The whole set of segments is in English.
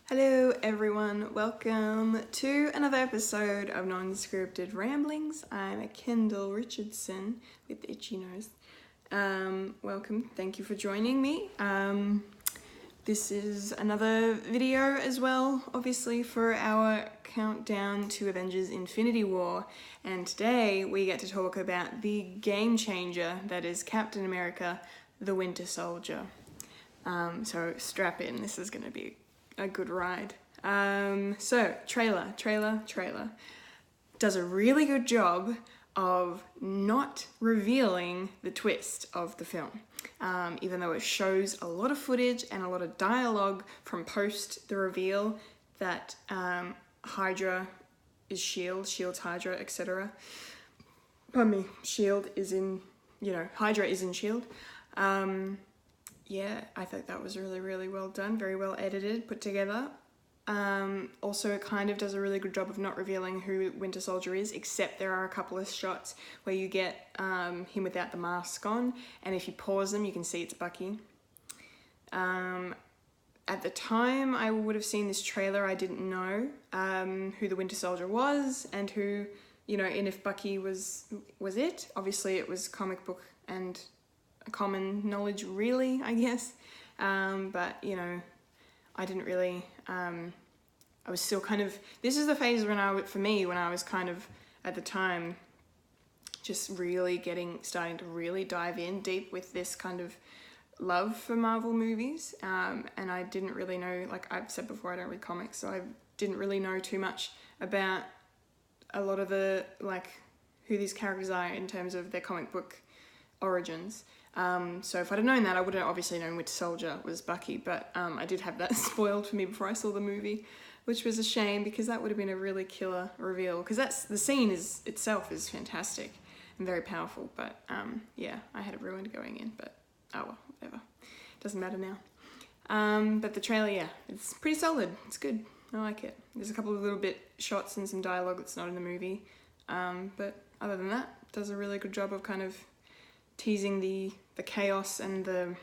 Hello everyone, welcome to another episode of Non-Scripted Ramblings. I'm Kendall Richardson with the Itchy Nose. Welcome, thank you for joining me. This is another video as well, obviously, for our countdown to Avengers Infinity War. And today we get to talk about the game changer that is Captain America, the Winter Soldier. So strap in, this is going to be a good ride. So trailer does a really good job of not revealing the twist of the film, even though it shows a lot of footage and a lot of dialogue from post the reveal that Hydra is S.H.I.E.L.D., S.H.I.E.L.D.'s Hydra, etc. Pardon me, S.H.I.E.L.D. is in, Hydra is in S.H.I.E.L.D. Yeah, I thought that was really well done, very well edited, put together. Also, it kind of does a really good job of not revealing who Winter Soldier is, except there are a couple of shots where you get him without the mask on, and if you pause them, you can see it's Bucky. At the time I would have seen this trailer, I didn't know who the Winter Soldier was, and who, and if Bucky was it. Obviously, it was comic book and common knowledge, really, I guess, but I didn't really, I was still kind of, this is the phase when I was kind of, at the time, just really starting to really dive in deep with this kind of love for Marvel movies, and I didn't really know, like I've said before, I don't read comics, so I didn't really know too much about a lot of the, who these characters are in terms of their comic book origins. So if I'd have known that, I would have obviously known Winter Soldier was Bucky, but I did have that spoiled for me before I saw the movie, which was a shame, because that would have been a really killer reveal, because the scene itself is fantastic and very powerful, but yeah, I had it ruined going in, but oh well, whatever, doesn't matter now. But the trailer, yeah, it's pretty solid, it's good, I like it. There's a couple of little bit shots and some dialogue that's not in the movie, but other than that, it does a really good job of kind of teasing the chaos and the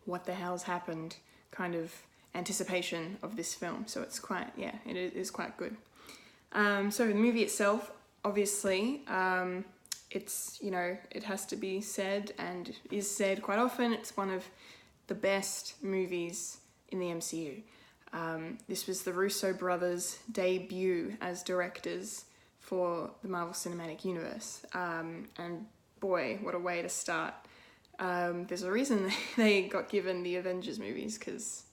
what the hell's happened kind of anticipation of this film. So it's quite, yeah, it is quite good. So the movie itself, obviously, it's, it has to be said, and is said quite often, it's one of the best movies in the MCU. This was the Russo brothers' debut as directors for the Marvel Cinematic Universe, and boy, what a way to start. There's a reason they got given the Avengers movies, because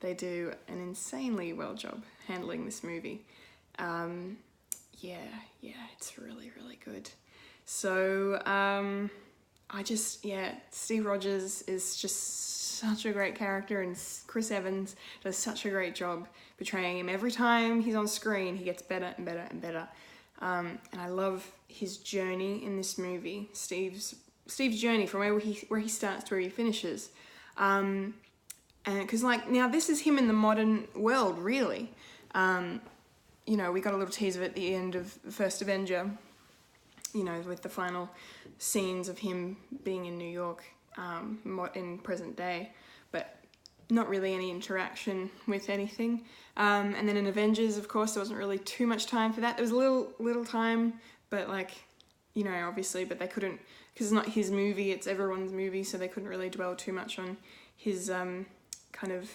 they do an insanely well job handling this movie. Yeah, it's really good. So, Steve Rogers is just such a great character, and Chris Evans does such a great job portraying him. Every time he's on screen, he gets better and better and better. And I love his journey in this movie, Steve's journey from where he starts to where he finishes, and because now this is him in the modern world, really. We got a little tease of it at the end of the first Avenger, with the final scenes of him being in New York, in present day, but not really any interaction with anything. And then in Avengers, of course, there wasn't really too much time for that. There was a little time, but obviously, but they couldn't, because it's not his movie, it's everyone's movie, so they couldn't really dwell too much on his kind of,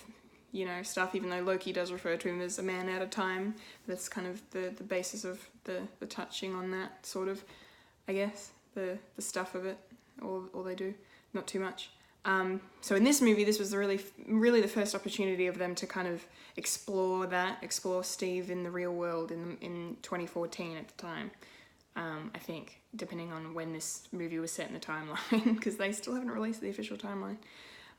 stuff, even though Loki does refer to him as a man out of time. That's kind of the basis of the touching on that, sort of, I guess, the stuff of it, all they do, not too much. So in this movie, this was really the first opportunity of them to kind of explore Steve in the real world in 2014 at the time. I think, depending on when this movie was set in the timeline, because they still haven't released the official timeline.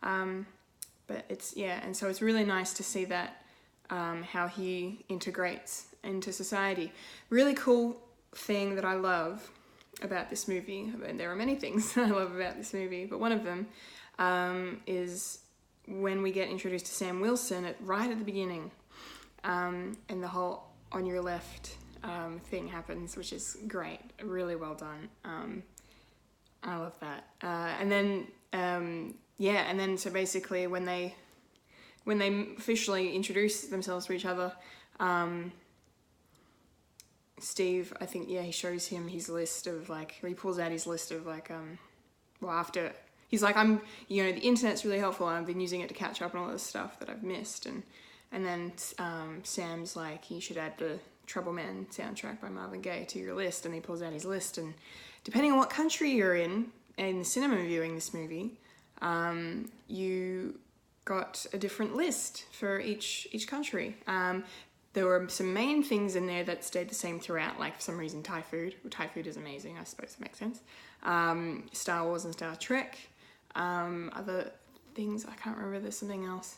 But it's, yeah, and so it's really nice to see that, how he integrates into society. Really cool thing that I love about this movie, and there are many things that I love about this movie, but one of them is when we get introduced to Sam Wilson right at the beginning, and the whole on your left thing happens, which is great, really well done. I love that. And then so basically when when they officially introduce themselves to each other, Steve, I think, yeah, he shows him his list of like, he pulls out his list of like, well, after, he's like, you know, the internet's really helpful, I've been using it to catch up on all this stuff that I've missed, and then Sam's like, you should add the Trouble Man soundtrack by Marvin Gaye to your list, and he pulls out his list, and depending on what country you're in the cinema viewing this movie, you got a different list for each country. There were some main things in there that stayed the same throughout, like for some reason Thai food. Well, Thai food is amazing, I suppose it makes sense. Star Wars and Star Trek. Other things, I can't remember, there's something else.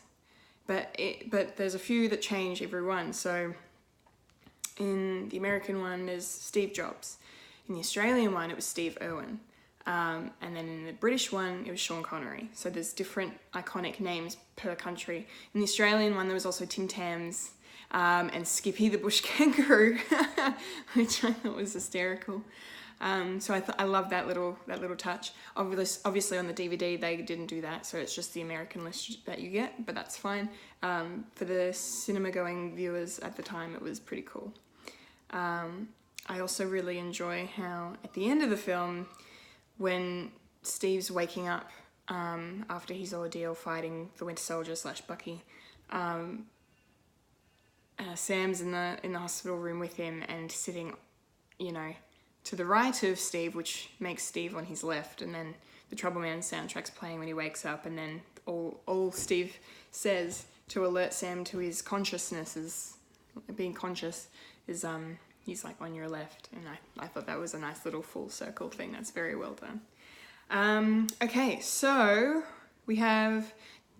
But there's a few that change every one. So in the American one, there's Steve Jobs. In the Australian one, it was Steve Irwin. And then in the British one, it was Sean Connery. So there's different iconic names per country. In the Australian one, there was also Tim Tams, and Skippy the Bush Kangaroo, which I thought was hysterical. So I love that little touch. Obviously on the DVD they didn't do that, so it's just the American list that you get, but that's fine. For the cinema going viewers at the time, it was pretty cool. I also really enjoy how at the end of the film, when Steve's waking up after his ordeal fighting the Winter Soldier / Bucky, Sam's in the hospital room with him and sitting, you know, to the right of Steve, which makes Steve on his left, and then the Trouble Man soundtrack's playing when he wakes up, and then all Steve says to alert Sam to his consciousness, is being conscious, is he's like, on your left, and I thought that was a nice little full circle thing. That's very well done. Okay, so we have,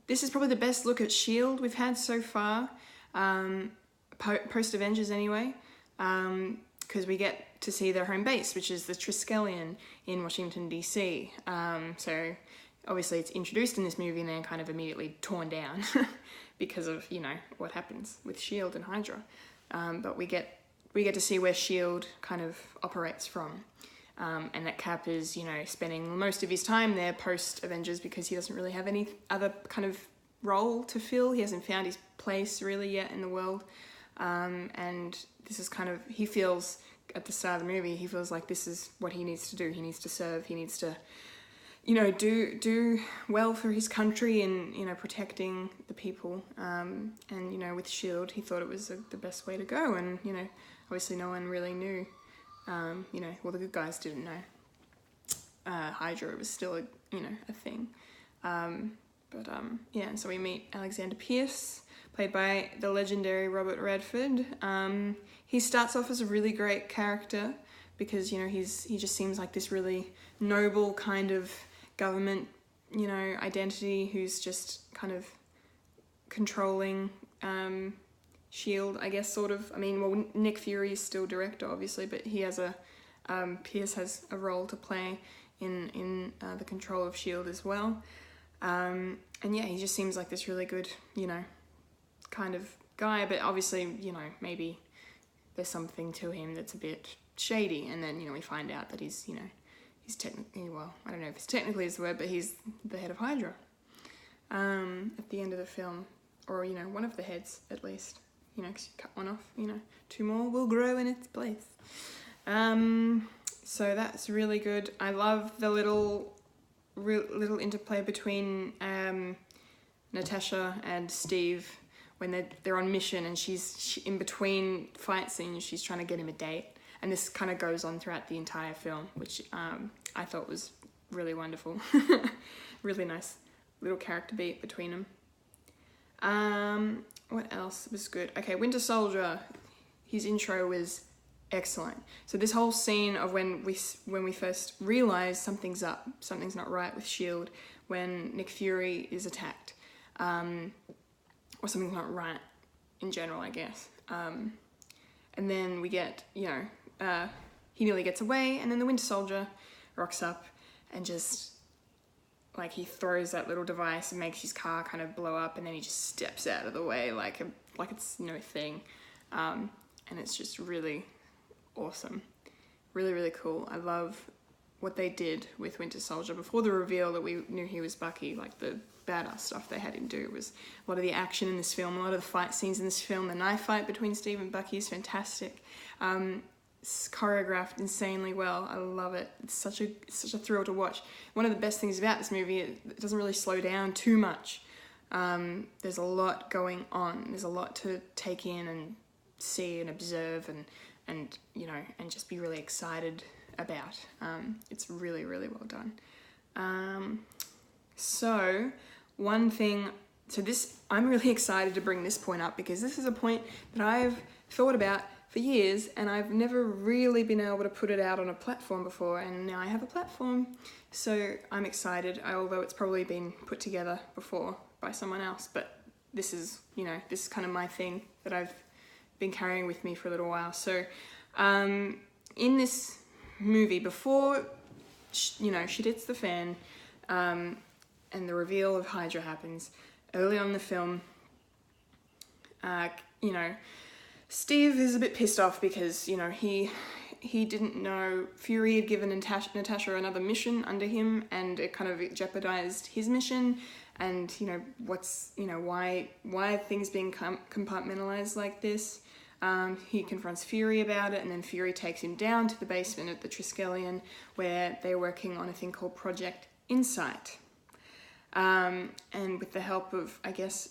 this is probably the best look at S.H.I.E.L.D. we've had so far, post Avengers anyway, because we get to see their home base, which is the Triskelion in Washington DC. So obviously it's introduced in this movie and then kind of immediately torn down because of, you know, what happens with S.H.I.E.L.D. and Hydra. But we get to see where S.H.I.E.L.D. kind of operates from. And that Cap is, you know, spending most of his time there post Avengers because he doesn't really have any other kind of role to fill. He hasn't found his place really yet in the world. And this is kind of, he feels at the start of the movie, he feels like this is what he needs to do. He needs to serve, he needs to, you know, do well for his country and, you know, protecting the people. And, you know, with S.H.I.E.L.D., he thought it was the best way to go. And, you know, obviously no one really knew, you know, well, the good guys didn't know. Hydra was still, a thing. Yeah, and so we meet Alexander Pierce, played by the legendary Robert Redford. He starts off as a really great character because, you know, he just seems like this really noble kind of government, you know, identity who's just kind of controlling S.H.I.E.L.D., I guess, sort of. I mean, well, Nick Fury is still director, obviously, but he has Pierce has a role to play in the control of S.H.I.E.L.D. as well. And yeah, he just seems like this really good, you know, kind of guy, but obviously, you know, maybe there's something to him that's a bit shady, and then, you know, we find out that he's, you know, he's technically, well, I don't know if it's technically is the word, but he's the head of Hydra at the end of the film, or, you know, one of the heads at least, you know, 'cause you cut one off, you know, 2 more will grow in its place. So that's really good. I love the little interplay between Natasha and Steve when they're on mission, and she's in between fight scenes, she's trying to get him a date, and this kind of goes on throughout the entire film, which I thought was really wonderful. Really nice little character beat between them. What else was good? Okay, Winter Soldier, his intro was excellent. So this whole scene of when we first realize something's up, something's not right with S.H.I.E.L.D., when Nick Fury is attacked, or something's not right in general, I guess. And then we get, you know, he nearly gets away, and then the Winter Soldier rocks up and just, like, he throws that little device and makes his car kind of blow up, and then he just steps out of the way like it's no thing. And it's just really awesome. Really, really cool. I love what they did with Winter Soldier before the reveal that we knew he was Bucky, like the badass stuff they had him do. It was a lot of the action in this film, a lot of the fight scenes in this film. The knife fight between Steve and Bucky is fantastic. It's choreographed insanely well. I love it. It's such a thrill to watch. One of the best things about this movie, it doesn't really slow down too much. There's a lot going on. There's a lot to take in and see and observe and you know, and just be really excited about. It's really, really well done. So I'm really excited to bring this point up because this is a point that I've thought about for years and I've never really been able to put it out on a platform before, and now I have a platform, so I'm excited, although it's probably been put together before by someone else, but this is kind of my thing that I've been carrying with me for a little while. So in this movie, before shit hits the fan and the reveal of Hydra happens, early on in the film, Steve is a bit pissed off because, he didn't know Fury had given Natasha another mission under him, and it kind of jeopardized his mission, and, why are things being compartmentalized like this? He confronts Fury about it, and then Fury takes him down to the basement at the Triskelion, where they're working on a thing called Project Insight. And with the help of, I guess,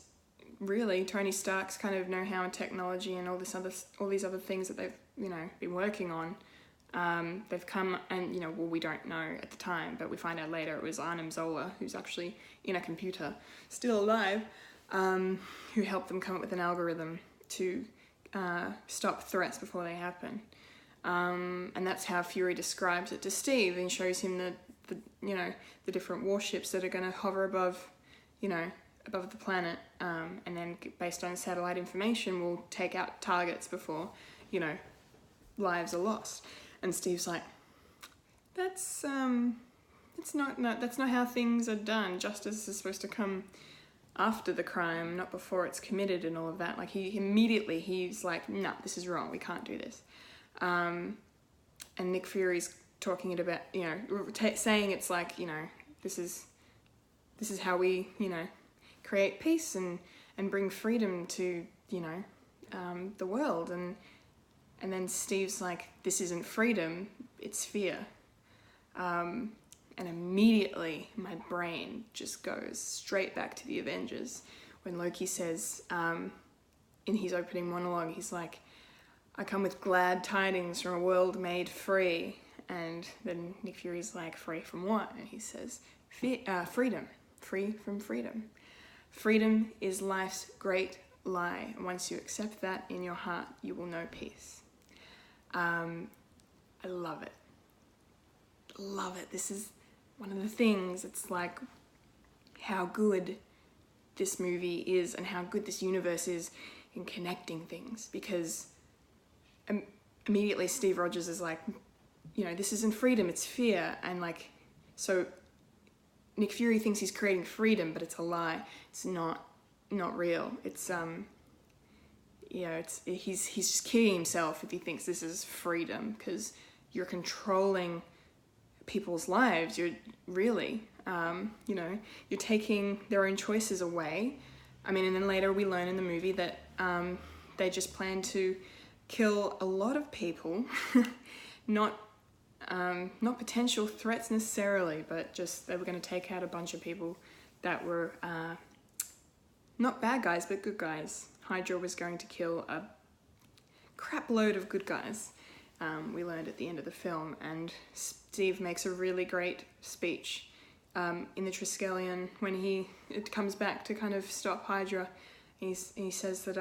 really Tony Stark's kind of know-how and technology and all these other things that they've been working on, they've come and we don't know at the time, but we find out later it was Arnim Zola, who's actually in a computer still alive, who helped them come up with an algorithm to stop threats before they happen, and that's how Fury describes it to Steve, and shows him the different warships that are going to hover above the planet, and then based on satellite information will take out targets before lives are lost. And Steve's like, that's not how things are done. Justice is supposed to come after the crime, not before it's committed, and all of that. Like, he's like, no, this is wrong, we can't do this. And Nick Fury's talking it about, saying it's like, this is how we, create peace and bring freedom to, the world. And then Steve's like, this isn't freedom, it's fear. And immediately my brain just goes straight back to the Avengers when Loki says, in his opening monologue, he's like, I come with glad tidings from a world made free. And then Nick Fury's like, free from what? And he says, freedom, free from freedom. Freedom is life's great lie. And once you accept that in your heart, you will know peace. I love it. Love it. This is one of the things, it's like how good this movie is and how good this universe is in connecting things, because immediately Steve Rogers is like, this isn't freedom, it's fear. And like, so Nick Fury thinks he's creating freedom, but it's a lie. It's not real. It's he's just kidding himself if he thinks this is freedom, because you're controlling people's lives. You're really, you're taking their own choices away. I mean, and then later we learn in the movie that they just plan to kill a lot of people, not potential threats necessarily, but just they were going to take out a bunch of people that were not bad guys, but good guys. Hydra was going to kill a crap load of good guys. We learned at the end of the film, and Steve makes a really great speech in the Triskelion when it comes back to kind of stop Hydra. He says that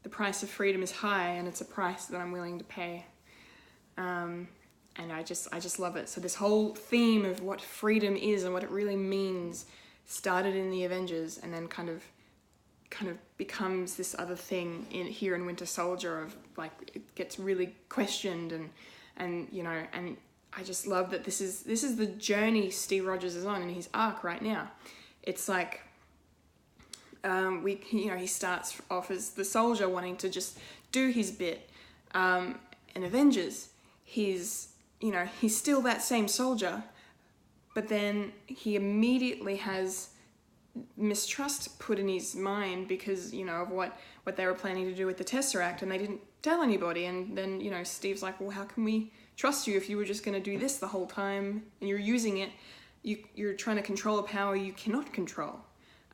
the price of freedom is high, and it's a price that I'm willing to pay. And I just love it. So this whole theme of what freedom is and what it really means started in the Avengers, and then kind of becomes this other thing here in Winter Soldier of like, it gets really questioned, and I just love that this is the journey Steve Rogers is on in his arc right now. It's like he starts off as the soldier wanting to just do his bit. In Avengers, he's still that same soldier, but then he immediately has mistrust put in his mind because, you know, of what they were planning to do with the Tesseract, and they didn't tell anybody. And then, you know, Steve's like, well, how can we trust you if you were just going to do this the whole time and you're using it? You're trying to control a power you cannot control.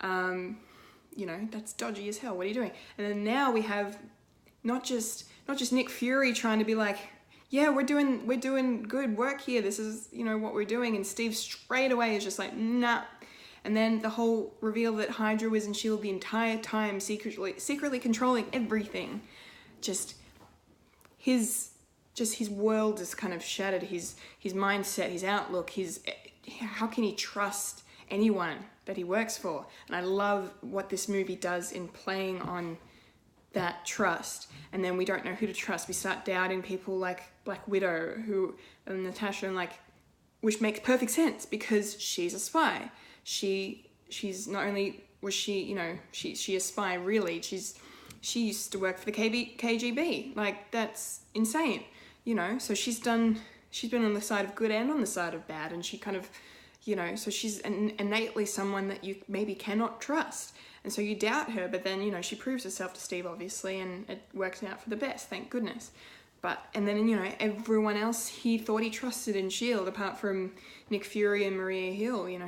You know, that's dodgy as hell. What are you doing? And then now we have not just Nick Fury trying to be like, yeah, we're doing good work here. This is, you know, what we're doing. And Steve straight away is just like, nah. And then the whole reveal that Hydra was in S.H.I.E.L.D. the entire time, secretly controlling everything. Just his world is kind of shattered. His mindset, his outlook, how can he trust anyone that he works for? And I love what this movie does in playing on that trust. And then we don't know who to trust. We start doubting people like Black Widow, and Natasha, and like, which makes perfect sense because she's a spy. She's not only was she, you know, she a spy really. She used to work for the KGB. Like, that's insane, you know. So she's been on the side of good and on the side of bad, and she kind of, you know, so she's innately someone that you maybe cannot trust. And so you doubt her, but then, you know, she proves herself to Steve, obviously, and it works out for the best, thank goodness. And then, you know, everyone else he thought he trusted in S.H.I.E.L.D., apart from Nick Fury and Maria Hill, you know,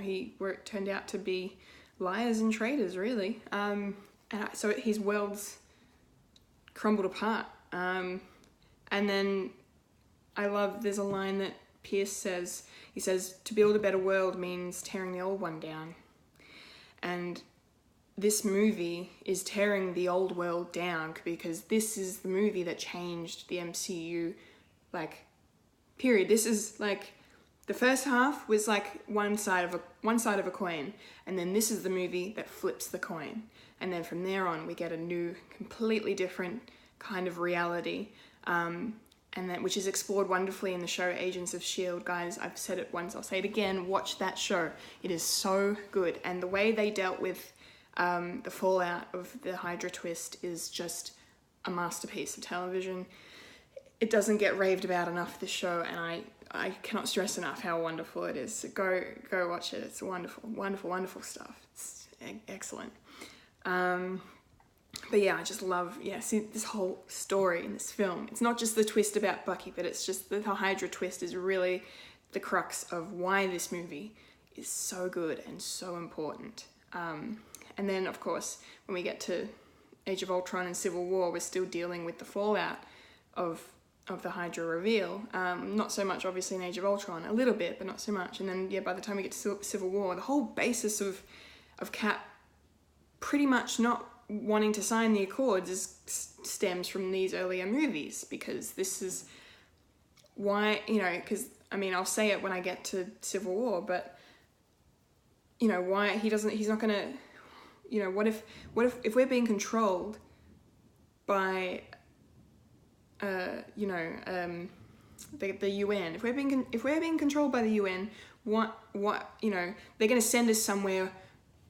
turned out to be liars and traitors, really. So his worlds crumbled apart. And then I love, there's a line that Pierce says, he says, to build a better world means tearing the old one down. And this movie is tearing the old world down because this is the movie that changed the MCU, like, period. This is like, the first half was like one side of a coin, and then this is the movie that flips the coin. And then from there on, we get a new, completely different kind of reality, which is explored wonderfully in the show Agents of S.H.I.E.L.D. Guys, I've said it once, I'll say it again, watch that show. It is so good. And the way they dealt with the fallout of the Hydra twist is just a masterpiece of television. It doesn't get raved about enough, this show, and I cannot stress enough how wonderful it is. So go watch it. It's wonderful, wonderful, wonderful stuff. It's excellent. But yeah, I just love, see, this whole story in this film. It's not just the twist about Bucky, but it's just the Hydra twist is really the crux of why this movie is so good and so important. And then, of course, when we get to Age of Ultron and Civil War, we're still dealing with the fallout of the Hydra reveal. Not so much, obviously, in Age of Ultron. A little bit, but not so much. And then, by the time we get to Civil War, the whole basis of Cap pretty much not wanting to sign the Accords stems from these earlier movies, because this is why, you know, because, I mean, I'll say it when I get to Civil War, but, you know, why he's not going to, you know, what if we're being controlled by, the UN, if we're being controlled by the UN, what, you know, they're going to send us somewhere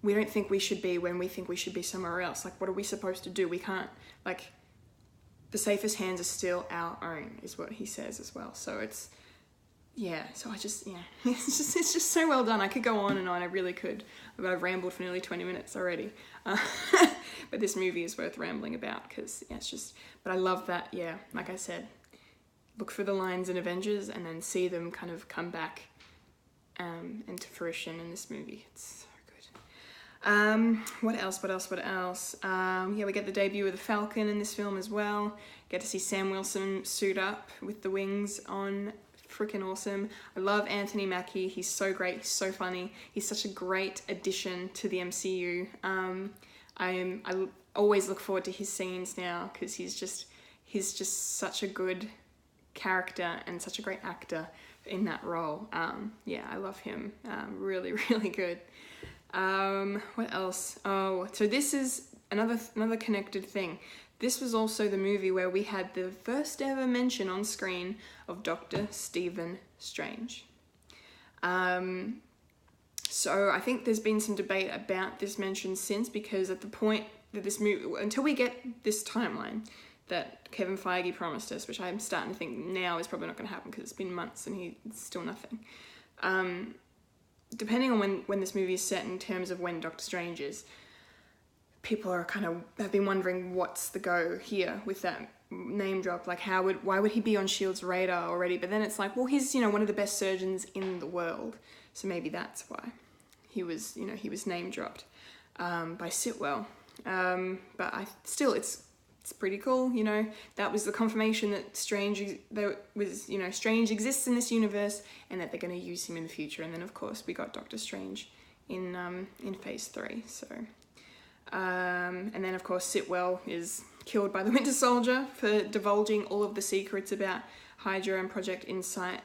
we don't think we should be when we think we should be somewhere else. Like, what are we supposed to do? We can't, like, the safest hands are still our own, is what he says as well. So it's, so I just, it's just so well done. I could go on and on, I really could, but I've rambled for nearly 20 minutes already. But this movie is worth rambling about, because, it's just, but I love that, like I said, look for the lines in Avengers and then see them kind of come back into fruition in this movie. It's what else? We get the debut of the Falcon in this film as well. Get to see Sam Wilson suit up with the wings on. Freaking awesome. I love Anthony Mackie. He's so great. He's so funny. He's such a great addition to the MCU. I always look forward to his scenes now, because he's just such a good character and such a great actor in that role. I love him. Really, really good. What else? Oh, so this is another connected thing. This was also the movie where we had the first ever mention on screen of Dr. Stephen Strange. So I think there's been some debate about this mention since, because at the point that this movie, until we get this timeline that Kevin Feige promised us, which I'm starting to think now is probably not going to happen because it's been months and it's still nothing. depending on when this movie is set in terms of when Doctor Strange is, people are have been wondering what's the go here with that name drop. Like, why would he be on S.H.I.E.L.D.'s radar already? But then it's like, well, he's, one of the best surgeons in the world, so maybe that's why he was name dropped by Sitwell. But it's pretty cool, that was the confirmation that Strange exists in this universe, and that they're going to use him in the future. And then of course we got Doctor Strange in phase 3. So and then of course Sitwell is killed by the Winter Soldier for divulging all of the secrets about Hydra and Project Insight,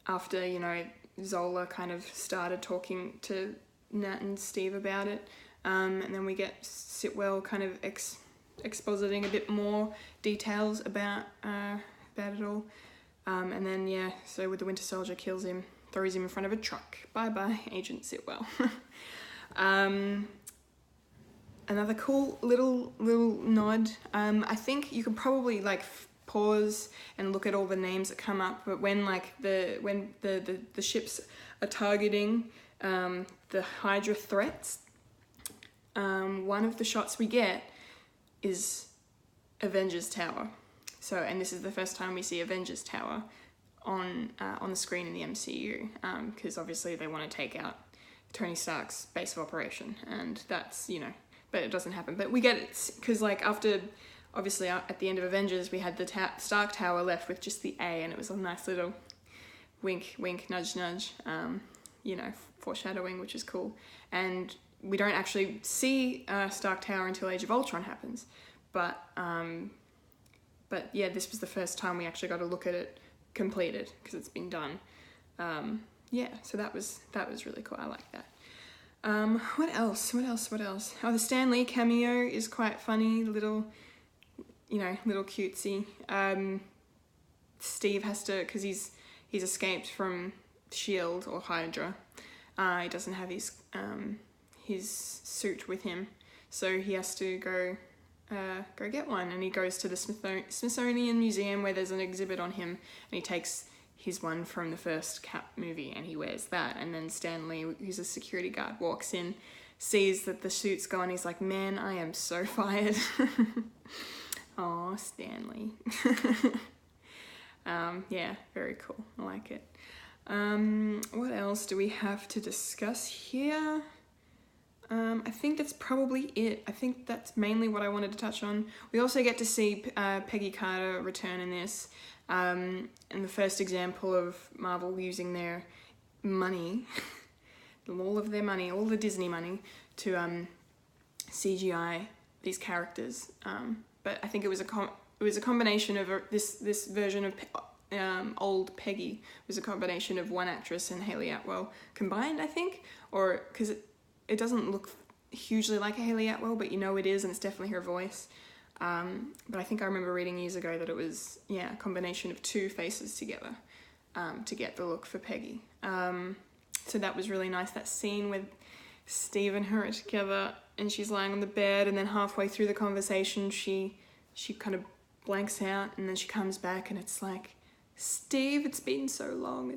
after Zola kind of started talking to Nat and Steve about it. And then we get Sitwell kind of expositing a bit more details about it all. And then, so with the Winter Soldier kills him, throws him in front of a truck. Bye-bye, Agent Sitwell. Another cool little nod. I think you could probably pause and look at all the names that come up, but when the ships are targeting the Hydra threats, one of the shots we get is Avengers Tower. So, and this is the first time we see Avengers Tower on the screen in the MCU, because obviously they want to take out Tony Stark's base of operation, and that's, but it doesn't happen. But we get it, because after, obviously at the end of Avengers, we had the Stark Tower left with just the A, and it was a nice little wink, wink, nudge, nudge, foreshadowing, which is cool. And we don't actually see Stark Tower until Age of Ultron happens, but yeah, this was the first time we actually got to look at it completed, because it's been done. So that was really cool. I like that. What else? Oh, the Stan Lee cameo is quite funny, little cutesy. Steve has to, because he's escaped from S.H.I.E.L.D. or Hydra. He doesn't have his suit with him, so he has to go get one, and he goes to the Smithsonian Museum where there's an exhibit on him, and he takes his one from the first Cap movie and he wears that. And then Stan Lee, who's a security guard, walks in, sees that the suit's gone, he's like, man, I am so fired. Aw, Stan Lee. Yeah, very cool. I like it. What else do we have to discuss here? I think that's probably it. I think that's mainly what I wanted to touch on. We also get to see Peggy Carter return in this, and the first example of Marvel using their money, all of their money, all the Disney money, to CGI these characters. But I think it was a combination of this version of old Peggy was a combination of one actress and Hayley Atwell combined, I think, or because it doesn't look hugely like a Hayley Atwell, but it is, and it's definitely her voice. But I think I remember reading years ago that it was, a combination of two faces together to get the look for Peggy. So that was really nice, that scene with Steve and her are together, and she's lying on the bed, and then halfway through the conversation, she kind of blanks out, and then she comes back, and it's like, Steve, it's been so long,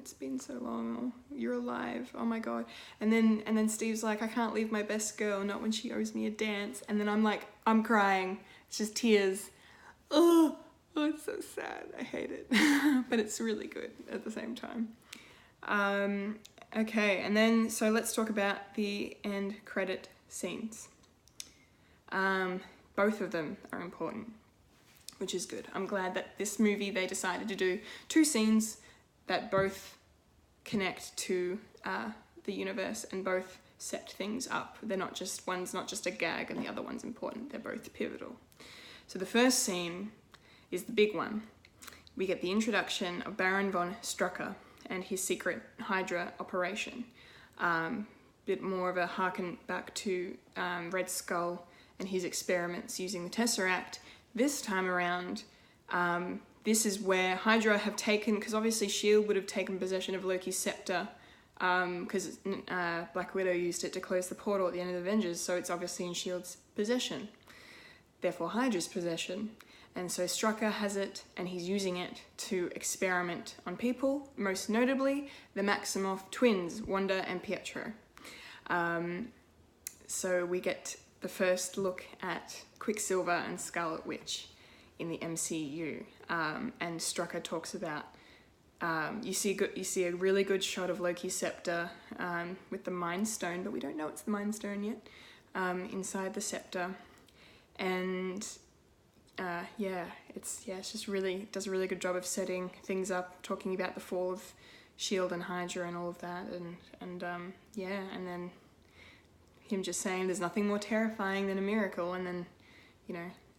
oh, you're alive, oh my god. And then Steve's like, I can't leave my best girl, not when she owes me a dance. And then I'm crying, it's just tears. Oh, it's so sad, I hate it. But it's really good at the same time. Okay, and then, so let's talk about the end credit scenes. Both of them are important, which is good. I'm glad that this movie, they decided to do two scenes that both connect to the universe and both set things up. One's not just a gag and the other one's important. They're both pivotal. So the first scene is the big one. We get the introduction of Baron von Strucker and his secret Hydra operation. Bit more of a harken back to Red Skull and his experiments using the Tesseract. This time around, this is where Hydra have taken, because obviously S.H.I.E.L.D. would have taken possession of Loki's scepter, because Black Widow used it to close the portal at the end of Avengers, so it's obviously in S.H.I.E.L.D.'s possession, therefore Hydra's possession. And so Strucker has it, and he's using it to experiment on people, most notably the Maximoff twins, Wanda and Pietro. So we get the first look at Quicksilver and Scarlet Witch in the MCU, and Strucker talks about you see a really good shot of Loki's scepter with the Mind Stone, but we don't know it's the Mind Stone yet, inside the scepter, and it's just really does a really good job of setting things up, talking about the fall of Shield and Hydra and all of that, and then him just saying there's nothing more terrifying than a miracle, and then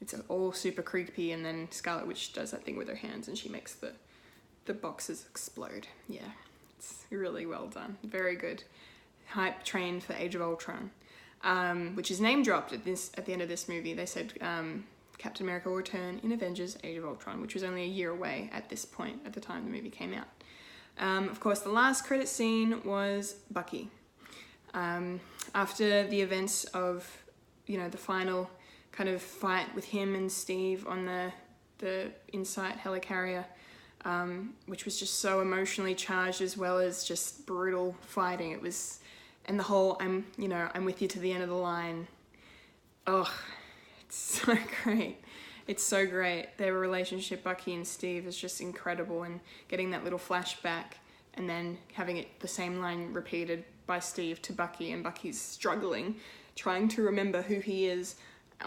it's all super creepy, and then Scarlet Witch does that thing with her hands and she makes the boxes explode. Yeah, it's really well done, very good. Hype train for Age of Ultron, which is name dropped at the end of this movie. They said Captain America will return in Avengers Age of Ultron, which was only a year away at this point at the time the movie came out. Of course, the last credit scene was Bucky. After the events of, the final kind of fight with him and Steve on the Insight helicarrier, which was just so emotionally charged as well as just brutal fighting. It was, and the whole I'm with you to the end of the line. Oh, it's so great. It's so great. Their relationship, Bucky and Steve, is just incredible, and getting that little flashback and then having it the same line repeated by Steve to Bucky, and Bucky's struggling, trying to remember who he is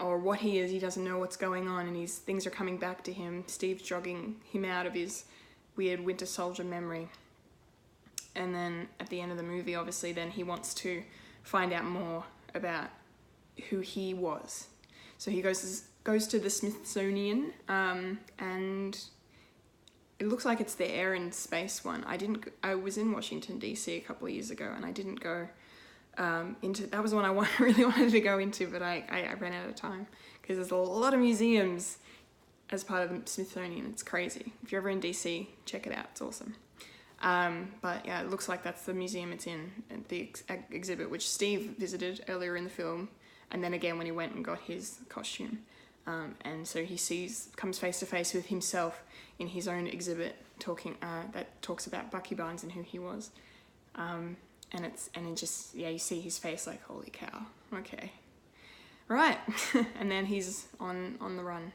or what he is. He doesn't know what's going on, and things are coming back to him. Steve's jogging him out of his weird Winter Soldier memory. And then at the end of the movie, obviously, then he wants to find out more about who he was. So he goes to the Smithsonian, and it looks like it's the Air and Space one. I was in Washington DC a couple of years ago, and I didn't go into that was the one I really wanted to go into, but I ran out of time because there's a lot of museums as part of the Smithsonian. It's crazy. If you're ever in DC, check it out. It's awesome. But yeah, it looks like that's the museum it's in, the exhibit, which Steve visited earlier in the film, and then again when he went and got his costume. And so he comes face to face with himself in his own exhibit, that talks about Bucky Barnes and who he was. You see his face like, holy cow, okay, right. And then he's on the run.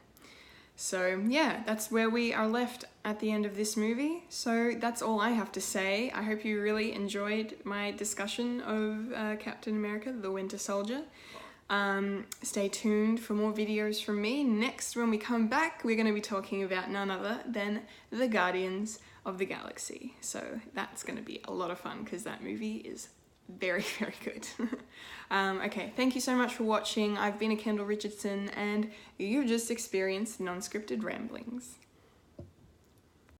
So yeah, that's where we are left at the end of this movie. So that's all I have to say. I hope you really enjoyed my discussion of Captain America, the Winter Soldier. Stay tuned for more videos from me. Next, when we come back, we're going to be talking about none other than the Guardians of the Galaxy. So that's going to be a lot of fun because that movie is very, very good. Okay, thank you so much for watching. I've been a Kendall Richardson, and you've just experienced non-scripted ramblings.